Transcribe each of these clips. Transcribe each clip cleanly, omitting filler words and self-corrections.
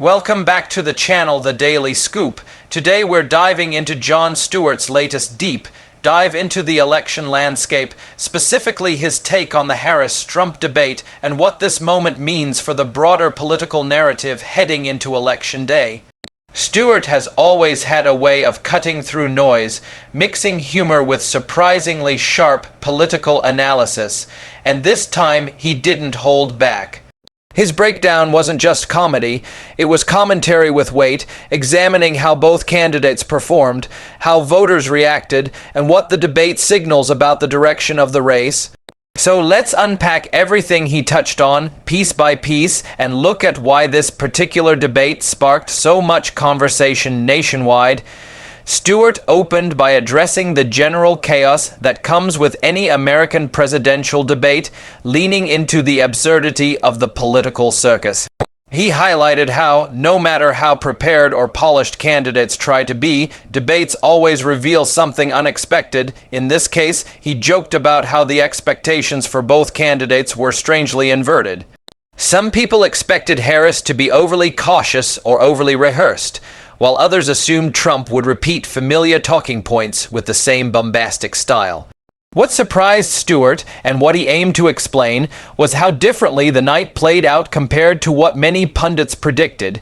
Welcome back to the channel, The Daily Scoop. Today we're diving into Jon Stewart's latest deep dive into the election landscape, specifically his take on the Harris-Trump debate and what this moment means for the broader political narrative heading into Election Day. Stewart has always had a way of cutting through noise, mixing humor with surprisingly sharp political analysis, and this time he didn't hold back. His breakdown wasn't just comedy, it was commentary with weight, examining how both candidates performed, how voters reacted, and what the debate signals about the direction of the race. So let's unpack everything he touched on, piece by piece, and look at why this particular debate sparked so much conversation nationwide. Stewart opened by addressing the general chaos that comes with any American presidential debate, leaning into the absurdity of the political circus. He highlighted how, no matter how prepared or polished candidates try to be, debates always reveal something unexpected. In this case, he joked about how the expectations for both candidates were strangely inverted. Some people expected Harris to be overly cautious or overly rehearsed, while others assumed Trump would repeat familiar talking points with the same bombastic style. What surprised Stewart, and what he aimed to explain, was how differently the night played out compared to what many pundits predicted.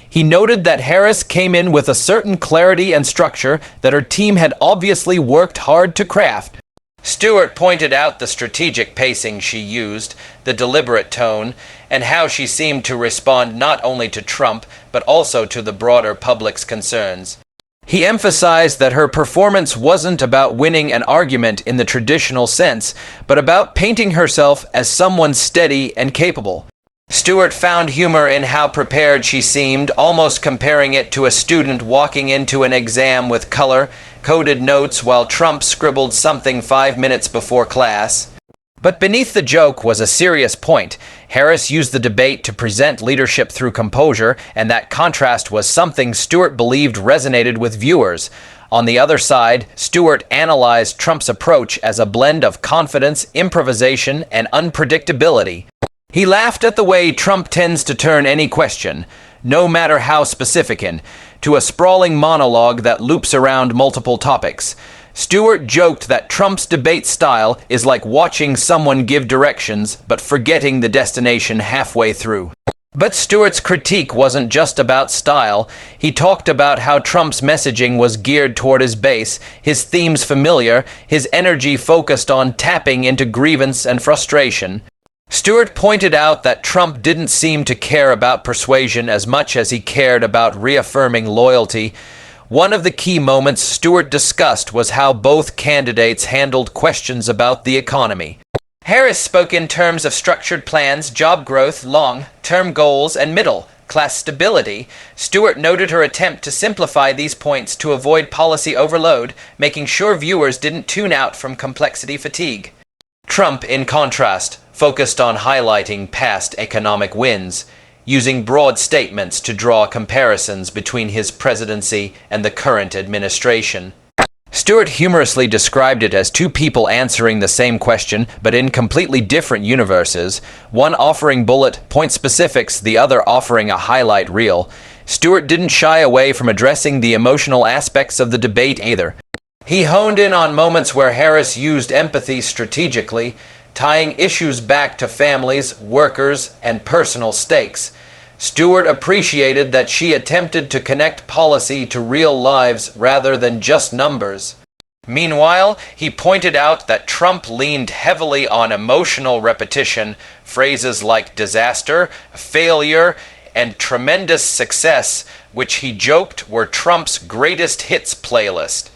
He noted that Harris came in with a certain clarity and structure that her team had obviously worked hard to craft. Stewart pointed out the strategic pacing she used, the deliberate tone, and how she seemed to respond not only to Trump, but also to the broader public's concerns. He emphasized that her performance wasn't about winning an argument in the traditional sense, but about painting herself as someone steady and capable. Stewart found humor in how prepared she seemed, almost comparing it to a student walking into an exam with color-coded notes while Trump scribbled something 5 minutes before class. But beneath the joke was a serious point. Harris used the debate to present leadership through composure, and that contrast was something Stewart believed resonated with viewers. On the other side, Stewart analyzed Trump's approach as a blend of confidence, improvisation, and unpredictability. He laughed at the way Trump tends to turn any question, no matter how specific, into a sprawling monologue that loops around multiple topics. Stewart joked that Trump's debate style is like watching someone give directions but forgetting the destination halfway through. But Stewart's critique wasn't just about style. He talked about how Trump's messaging was geared toward his base, his themes familiar, his energy focused on tapping into grievance and frustration. Stewart pointed out that Trump didn't seem to care about persuasion as much as he cared about reaffirming loyalty. One of the key moments Stewart discussed was how both candidates handled questions about the economy. Harris spoke in terms of structured plans, job growth, long-term goals, and middle-class stability. Stewart noted her attempt to simplify these points to avoid policy overload, making sure viewers didn't tune out from complexity fatigue. Trump, in contrast, focused on highlighting past economic wins, using broad statements to draw comparisons between his presidency and the current administration. Stewart humorously described it as two people answering the same question, but in completely different universes, one offering bullet point specifics, the other offering a highlight reel. Stewart didn't shy away from addressing the emotional aspects of the debate either. He honed in on moments where Harris used empathy strategically, tying issues back to families, workers, and personal stakes. Stewart appreciated that she attempted to connect policy to real lives rather than just numbers. Meanwhile, he pointed out that Trump leaned heavily on emotional repetition, phrases like disaster, failure, and tremendous success, which he joked were Trump's greatest hits playlist.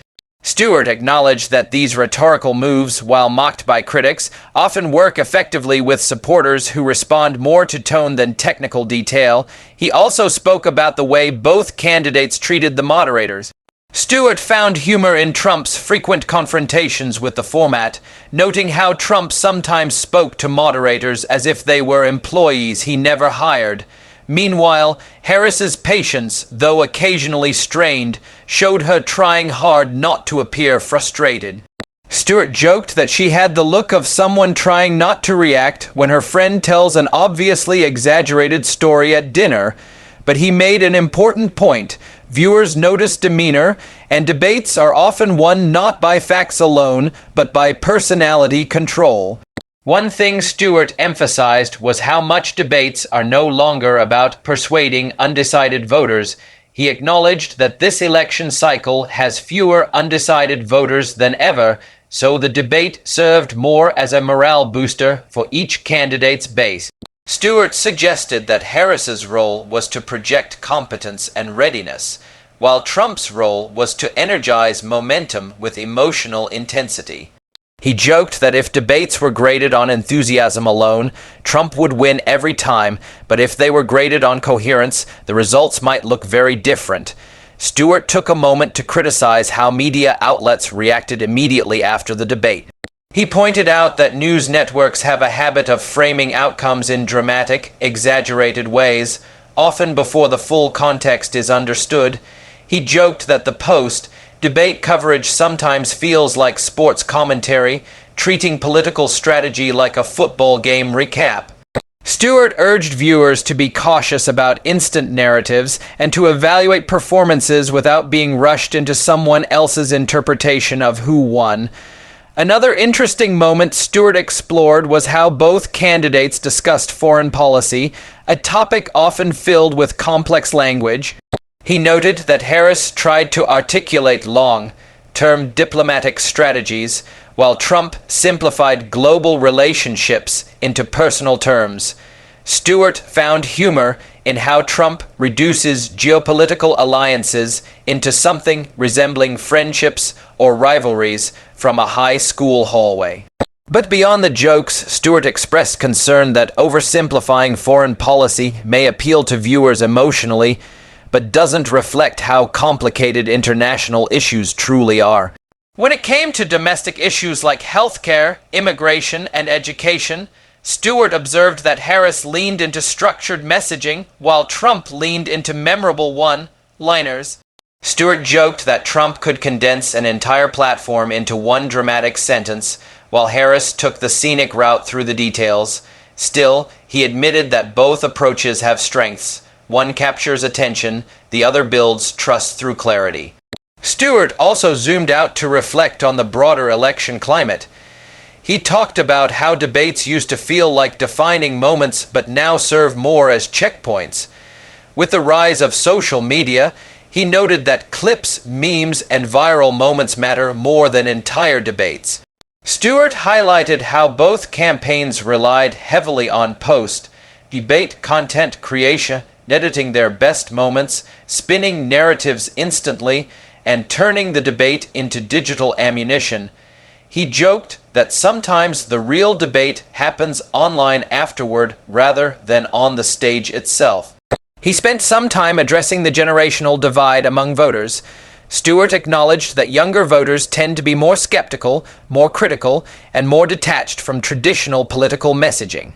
Stewart acknowledged that these rhetorical moves, while mocked by critics, often work effectively with supporters who respond more to tone than technical detail. He also spoke about the way both candidates treated the moderators. Stewart found humor in Trump's frequent confrontations with the format, noting how Trump sometimes spoke to moderators as if they were employees he never hired. Meanwhile, Harris's patience, though occasionally strained, showed her trying hard not to appear frustrated. Stewart joked that she had the look of someone trying not to react when her friend tells an obviously exaggerated story at dinner, But he made an important point. Viewers notice demeanor, and debates are often won not by facts alone, but by personality control. One thing Stewart emphasized was how much debates are no longer about persuading undecided voters. He acknowledged that this election cycle has fewer undecided voters than ever, so the debate served more as a morale booster for each candidate's base. Stewart suggested that Harris's role was to project competence and readiness, while Trump's role was to energize momentum with emotional intensity. He joked that if debates were graded on enthusiasm alone, Trump would win every time, but if they were graded on coherence, the results might look very different. Stewart took a moment to criticize how media outlets reacted immediately after the debate. He pointed out that news networks have a habit of framing outcomes in dramatic, exaggerated ways, often before the full context is understood. He joked that the post-debate coverage sometimes feels like sports commentary, treating political strategy like a football game recap. Stewart urged viewers to be cautious about instant narratives and to evaluate performances without being rushed into someone else's interpretation of who won. Another interesting moment Stewart explored was how both candidates discussed foreign policy, a topic often filled with complex language. He noted that Harris tried to articulate long-term diplomatic strategies, while Trump simplified global relationships into personal terms. Stewart found humor in how Trump reduces geopolitical alliances into something resembling friendships or rivalries from a high school hallway. But beyond the jokes, Stewart expressed concern that oversimplifying foreign policy may appeal to viewers emotionally, but doesn't reflect how complicated international issues truly are. When it came to domestic issues like healthcare, immigration, and education, Stewart observed that Harris leaned into structured messaging, while Trump leaned into memorable one-liners. Stewart joked that Trump could condense an entire platform into one dramatic sentence, while Harris took the scenic route through the details. Still, he admitted that both approaches have strengths. One captures attention, the other builds trust through clarity. Stewart also zoomed out to reflect on the broader election climate. He talked about how debates used to feel like defining moments but now serve more as checkpoints. With the rise of social media, he noted that clips, memes, and viral moments matter more than entire debates. Stewart highlighted how both campaigns relied heavily on post-debate content creation, editing their best moments, spinning narratives instantly, and turning the debate into digital ammunition. He joked that sometimes the real debate happens online afterward rather than on the stage itself. He spent some time addressing the generational divide among voters. Stewart acknowledged that younger voters tend to be more skeptical, more critical, and more detached from traditional political messaging.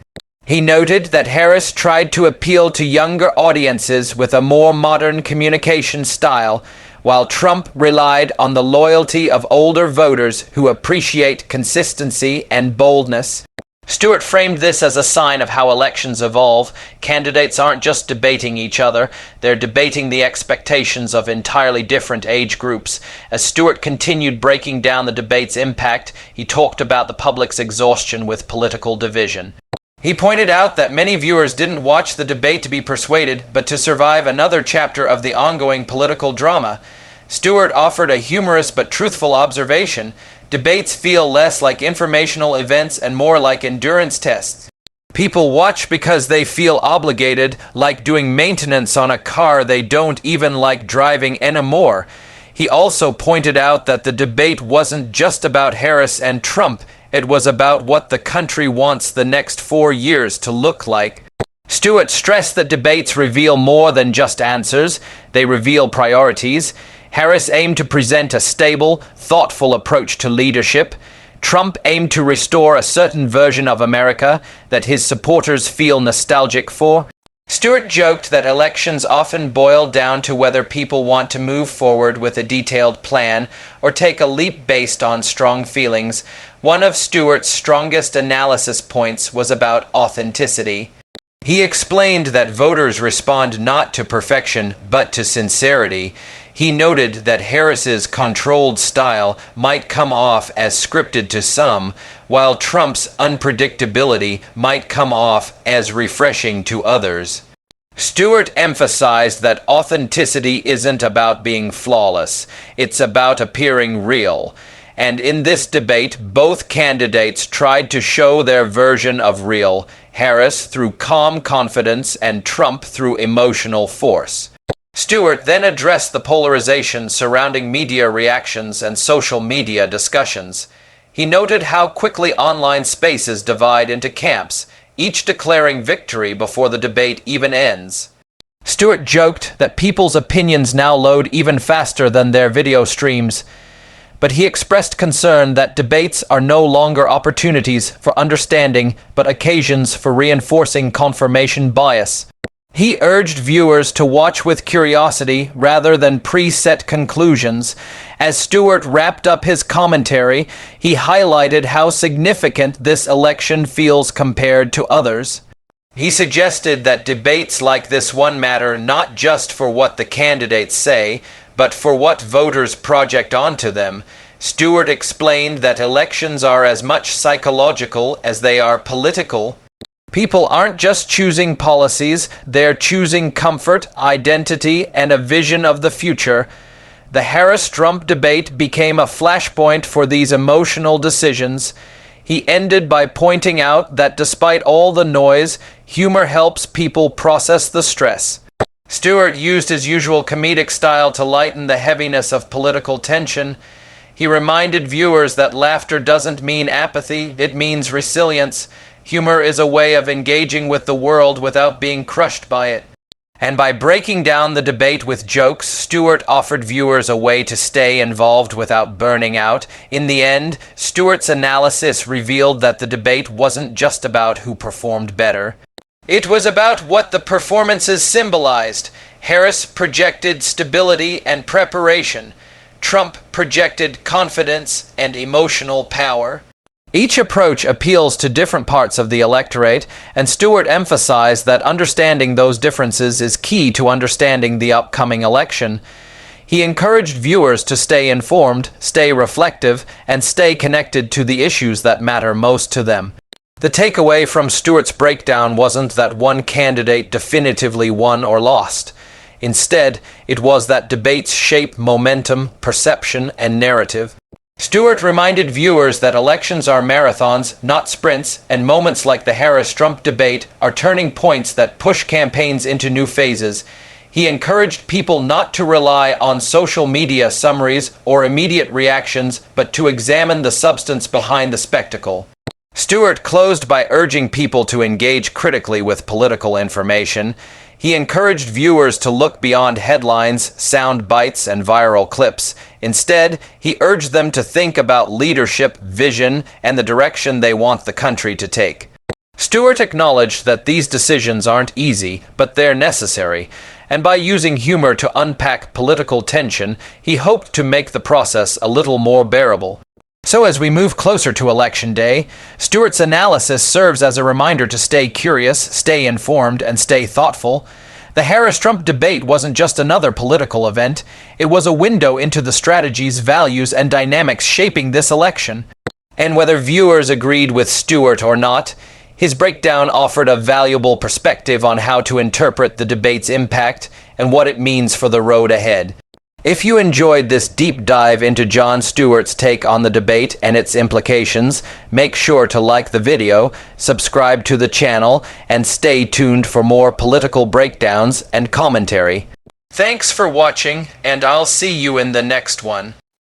He noted that Harris tried to appeal to younger audiences with a more modern communication style, while Trump relied on the loyalty of older voters who appreciate consistency and boldness. Stewart framed this as a sign of how elections evolve. Candidates aren't just debating each other, they're debating the expectations of entirely different age groups. As Stewart continued breaking down the debate's impact, he talked about the public's exhaustion with political division. He pointed out that many viewers didn't watch the debate to be persuaded, but to survive another chapter of the ongoing political drama. Stewart offered a humorous but truthful observation. Debates feel less like informational events and more like endurance tests. People watch because they feel obligated, like doing maintenance on a car they don't even like driving anymore. He also pointed out that the debate wasn't just about Harris and Trump. It was about what the country wants the next 4 years to look like. Stewart stressed that debates reveal more than just answers. They reveal priorities. Harris aimed to present a stable, thoughtful approach to leadership. Trump aimed to restore a certain version of America that his supporters feel nostalgic for. Stewart joked that elections often boil down to whether people want to move forward with a detailed plan or take a leap based on strong feelings. One of Stewart's strongest analysis points was about authenticity. He explained that voters respond not to perfection, but to sincerity. He noted that Harris's controlled style might come off as scripted to some, while Trump's unpredictability might come off as refreshing to others. Stewart emphasized that authenticity isn't about being flawless, it's about appearing real. And in this debate, both candidates tried to show their version of real, Harris through calm confidence and Trump through emotional force. Stewart then addressed the polarization surrounding media reactions and social media discussions. He noted how quickly online spaces divide into camps, each declaring victory before the debate even ends. Stewart joked that people's opinions now load even faster than their video streams, but he expressed concern that debates are no longer opportunities for understanding but occasions for reinforcing confirmation bias. He urged viewers to watch with curiosity rather than preset conclusions. As Stewart wrapped up his commentary, he highlighted how significant this election feels compared to others. He suggested that debates like this one matter not just for what the candidates say, but for what voters project onto them. Stewart explained that elections are as much psychological as they are political. People aren't just choosing policies, they're choosing comfort, identity, and a vision of the future. The Harris-Trump debate became a flashpoint for these emotional decisions. He ended by pointing out that despite all the noise, humor helps people process the stress. Stewart used his usual comedic style to lighten the heaviness of political tension. He reminded viewers that laughter doesn't mean apathy, it means resilience. Humor is a way of engaging with the world without being crushed by it. And by breaking down the debate with jokes, Stewart offered viewers a way to stay involved without burning out. In the end, Stewart's analysis revealed that the debate wasn't just about who performed better. It was about what the performances symbolized. Harris projected stability and preparation. Trump projected confidence and emotional power. Each approach appeals to different parts of the electorate, and Stewart emphasized that understanding those differences is key to understanding the upcoming election. He encouraged viewers to stay informed, stay reflective, and stay connected to the issues that matter most to them. The takeaway from Stewart's breakdown wasn't that one candidate definitively won or lost. Instead, it was that debates shape momentum, perception, and narrative. Stewart reminded viewers that elections are marathons, not sprints, and moments like the Harris-Trump debate are turning points that push campaigns into new phases. He encouraged people not to rely on social media summaries or immediate reactions, but to examine the substance behind the spectacle. Stewart closed by urging people to engage critically with political information. He encouraged viewers to look beyond headlines, sound bites, and viral clips. Instead, he urged them to think about leadership, vision, and the direction they want the country to take. Stewart acknowledged that these decisions aren't easy, but they're necessary, and by using humor to unpack political tension, he hoped to make the process a little more bearable. So as we move closer to Election Day, Stewart's analysis serves as a reminder to stay curious, stay informed, and stay thoughtful. The Harris-Trump debate wasn't just another political event. It was a window into the strategies, values, and dynamics shaping this election. And whether viewers agreed with Stewart or not, his breakdown offered a valuable perspective on how to interpret the debate's impact and what it means for the road ahead. If you enjoyed this deep dive into Jon Stewart's take on the debate and its implications, make sure to like the video, subscribe to the channel, and stay tuned for more political breakdowns and commentary. Thanks for watching, and I'll see you in the next one.